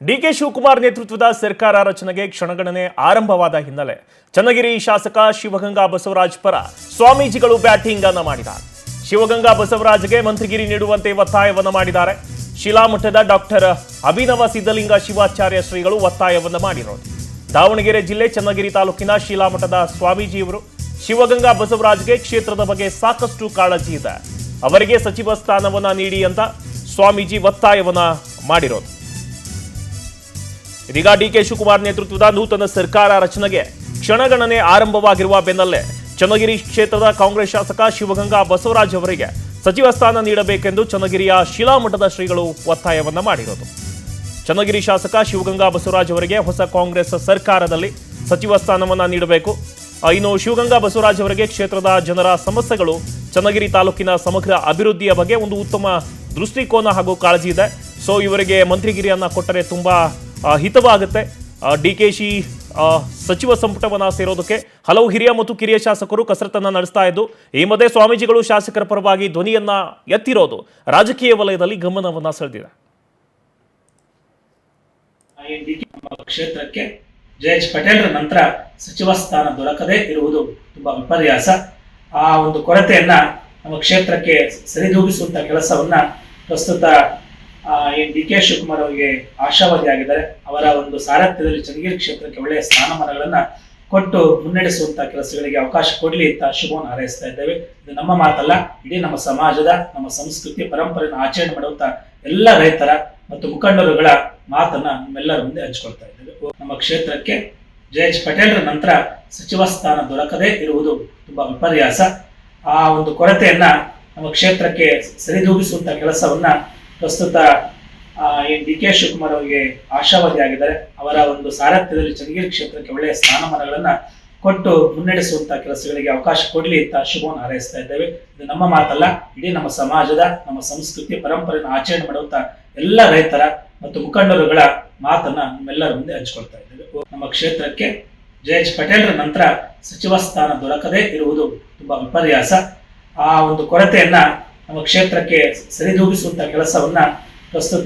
DK Shivakumar ನೇತೃತ್ವದ ಸರ್ಕಾರ ರಚನೆಗೆ ಕ್ಷಣಗಣನೆ ಆರಂಭವಾದ ಹಿನ್ನೆಲೆ ಚನ್ನಗಿರಿ ಶಾಸಕ ಶಿವಗಂಗಾ ಬಸವರಾಜ್ ಪರ ಸ್ವಾಮೀಜಿಗಳು ಬ್ಯಾಟಿಂಗ್ ಅನ್ನು ಮಾಡಿದ್ದಾರೆ. ಶಿವಗಂಗಾ ಬಸವರಾಜ್ಗೆ ಮಂತ್ರಿಗಿರಿ ನೀಡುವಂತೆ ಒತ್ತಾಯವನ್ನು ಮಾಡಿದ್ದಾರೆ. ಶಿಲಾಮಠದ ಡಾಕ್ಟರ್ ಅಭಿನವ ಸಿದ್ಧಲಿಂಗ ಶಿವಾಚಾರ್ಯ ಶ್ರೀಗಳು ಒತ್ತಾಯವನ್ನು ಮಾಡಿರೋದು. ದಾವಣಗೆರೆ ಜಿಲ್ಲೆ ಚನ್ನಗಿರಿ ತಾಲೂಕಿನ ಶಿಲಾಮಠದ ಸ್ವಾಮೀಜಿಯವರು ಶಿವಗಂಗಾ ಬಸವರಾಜ್ಗೆ ಕ್ಷೇತ್ರದ ಬಗ್ಗೆ ಸಾಕಷ್ಟು ಕಾಳಜಿ ಇದೆ, ಅವರಿಗೆ ಸಚಿವ ಸ್ಥಾನವನ್ನ ನೀಡಿ ಅಂತ ಸ್ವಾಮೀಜಿ ಒತ್ತಾಯವನ್ನ ಮಾಡಿರೋದು. ಇದೀಗ ಡಿಕೆ ಶಿವಕುಮಾರ್ ನೇತೃತ್ವದ ನೂತನ ಸರ್ಕಾರ ರಚನೆಗೆ ಕ್ಷಣಗಣನೆ ಆರಂಭವಾಗಿರುವ ಬೆನ್ನಲ್ಲೇ ಚನ್ನಗಿರಿ ಕ್ಷೇತ್ರದ ಕಾಂಗ್ರೆಸ್ ಶಾಸಕ ಶಿವಗಂಗಾ ಬಸವರಾಜ್ ಅವರಿಗೆ ಸಚಿವ ಸ್ಥಾನ ನೀಡಬೇಕೆಂದು ಚನ್ನಗಿರಿಯ ಶಿಲಾಮಠದ ಶ್ರೀಗಳು ಒತ್ತಾಯವನ್ನ ಮಾಡಿರೋದು. ಚನ್ನಗಿರಿ ಶಾಸಕ ಶಿವಗಂಗಾ ಬಸವರಾಜ್ ಅವರಿಗೆ ಹೊಸ ಕಾಂಗ್ರೆಸ್ ಸರ್ಕಾರದಲ್ಲಿ ಸಚಿವ ಸ್ಥಾನವನ್ನ ನೀಡಬೇಕು. ಇನ್ನು ಶಿವಗಂಗಾ ಬಸವರಾಜ್ ಅವರಿಗೆ ಕ್ಷೇತ್ರದ ಜನರ ಸಮಸ್ಯೆಗಳು, ಚನ್ನಗಿರಿ ತಾಲೂಕಿನ ಸಮಗ್ರ ಅಭಿವೃದ್ಧಿಯ ಬಗ್ಗೆ ಒಂದು ಉತ್ತಮ ದೃಷ್ಟಿಕೋನ ಹಾಗೂ ಕಾಳಜಿ ಇದೆ. ಸೊ ಇವರಿಗೆ ಮಂತ್ರಿಗಿರಿಯನ್ನ ಕೊಟ್ಟರೆ ತುಂಬಾ ಹಿತವಾಗುತ್ತೆ. ಡಿಕೆಶಿ ಸಚಿವ ಸಂಪುಟವನ್ನ ಸೇರೋದಕ್ಕೆ ಹಲವು ಹಿರಿಯ ಮತ್ತು ಕಿರಿಯ ಶಾಸಕರು ಕಸರತ್ತನ್ನ ನಡೆಸ್ತಾ ಇದ್ದು, ಈ ಮಧ್ಯೆ ಸ್ವಾಮೀಜಿಗಳು ಶಾಸಕರ ಪರವಾಗಿ ಧ್ವನಿಯನ್ನ ಎತ್ತಿರೋದು ರಾಜಕೀಯ ವಲಯದಲ್ಲಿ ಗಮನವನ್ನ ಸೆಳೆದಿದೆ. ಕ್ಷೇತ್ರಕ್ಕೆ ಜಯೇಶ್ ಪಟೇಲ್ರ ನಂತರ ಸಚಿವ ಸ್ಥಾನ ದೊರಕದೇ ಇರುವುದು ತುಂಬಾ ವಿಪರ್ಯಾಸ. ಆ ಒಂದು ಕೊರತೆಯನ್ನ ನಮ್ಮ ಕ್ಷೇತ್ರಕ್ಕೆ ಸರಿದೂಗಿಸುವಂತ ಕೆಲಸವನ್ನ ಪ್ರಸ್ತುತ ಡಿ ಕೆ ಶಿವಕುಮಾರ್ ಅವರಿಗೆ ಆಶಾವಾದಿಯಾಗಿದ್ದಾರೆ. ಅವರ ಒಂದು ಸಾರಥ್ಯದಲ್ಲಿ ಚನ್ನಗಿರಿ ಕ್ಷೇತ್ರಕ್ಕೆ ಒಳ್ಳೆಯ ಸ್ಥಾನಮಾನಗಳನ್ನ ಕೊಟ್ಟು ಮುನ್ನಡೆಸುವಂತ ಕೆಲಸಗಳಿಗೆ ಅವಕಾಶ ಕೊಡ್ಲಿ ಅಂತ ಶುಭವನ್ನು ಹಾರೈಸ್ತಾ ಇದ್ದೇವೆ. ಇದು ನಮ್ಮ ಮಾತಲ್ಲ, ಇಡೀ ನಮ್ಮ ಸಮಾಜದ, ನಮ್ಮ ಸಂಸ್ಕೃತಿ ಪರಂಪರೆಯನ್ನು ಆಚರಣೆ ಮಾಡುವಂತ ಎಲ್ಲ ರೈತರ ಮತ್ತು ಮುಖಂಡರುಗಳ ಮಾತನ್ನ ನಿಮ್ಮೆಲ್ಲರ ಮುಂದೆ ಹಂಚಿಕೊಳ್ತಾ ಇದ್ದೇವೆ. ನಮ್ಮ ಕ್ಷೇತ್ರಕ್ಕೆ ಜಯೇಶ್ ಪಟೇಲ್ರ ನಂತರ ಸಚಿವ ಸ್ಥಾನ ದೊರಕದೇ ಇರುವುದು ತುಂಬಾ ವಿಪರ್ಯಾಸ. ಆ ಒಂದು ಕೊರತೆಯನ್ನ ನಮ್ಮ ಕ್ಷೇತ್ರಕ್ಕೆ ಸರಿದೂಗಿಸುವಂತ ಕೆಲಸವನ್ನ ಪ್ರಸ್ತುತ ಡಿ ಕೆ ಶಿವಕುಮಾರ್ ಅವರಿಗೆ ಆಶಾವಾದಿಯಾಗಿದ್ದಾರೆ. ಅವರ ಒಂದು ಸಾರಥ್ಯದಲ್ಲಿ ಚನ್ನಗಿರಿ ಕ್ಷೇತ್ರಕ್ಕೆ ಒಳ್ಳೆಯ ಸ್ಥಾನಮಾನಗಳನ್ನ ಕೊಟ್ಟು ಮುನ್ನಡೆಸುವಂತ ಕೆಲಸಗಳಿಗೆ ಅವಕಾಶ ಕೊಡ್ಲಿ ಅಂತ ಶುಭವನ್ನು ಹಾರೈಸ್ತಾ ಇದ್ದೇವೆ. ಇದು ನಮ್ಮ ಮಾತಲ್ಲ, ಇಡೀ ನಮ್ಮ ಸಮಾಜದ, ನಮ್ಮ ಸಂಸ್ಕೃತಿ ಪರಂಪರೆಯನ್ನು ಆಚರಣೆ ಮಾಡುವಂತ ಎಲ್ಲ ರೈತರ ಮತ್ತು ಮುಖಂಡರುಗಳ ಮಾತನ್ನ ನಿಮ್ಮೆಲ್ಲರ ಮುಂದೆ ಹಂಚಿಕೊಳ್ತಾ ಇದ್ದೇವೆ. ನಮ್ಮ ಕ್ಷೇತ್ರಕ್ಕೆ ಜಯೇಶ್ ಪಟೇಲ್ರ ನಂತರ ಸಚಿವ ಸ್ಥಾನ ದೊರಕದೇ ಇರುವುದು ತುಂಬಾ ವಿಪರ್ಯಾಸ. ಆ ಒಂದು ಕೊರತೆಯನ್ನ ನಮ್ಮ ಕ್ಷೇತ್ರಕ್ಕೆ ಸರಿದೂಗಿಸುವಂತ ಕೆಲಸವನ್ನ ಪ್ರಸ್ತುತ